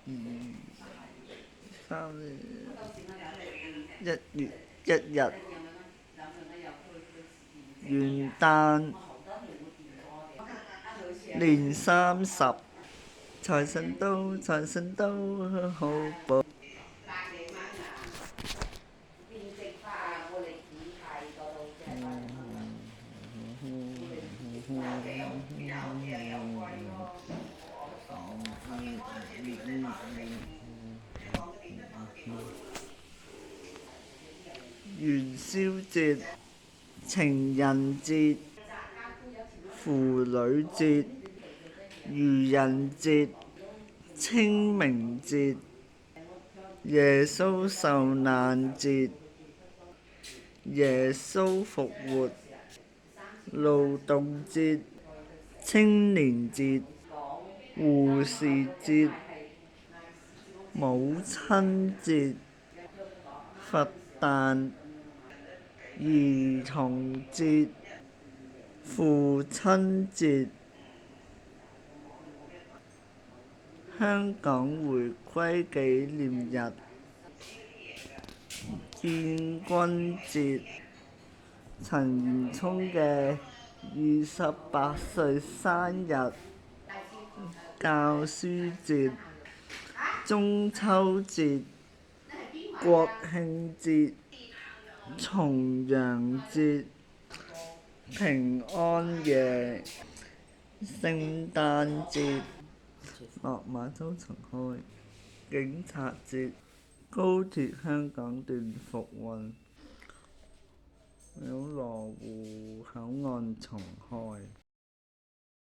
1月1日元旦年30財神到，財神到，好報。元宵節、情人節、婦女節、愚人節、清明節、耶穌受難節、耶穌復活、勞動節、青年節、護士節、母親節、佛誕、兒童節、父親節、香港回歸紀念日、建軍節、陳元聰嘅28歲生日、教師節、中秋節、國慶節、重陽節、平安夜、聖誕節、落馬洲重開、警察節、高鐵香港段復運、羅湖口岸重開。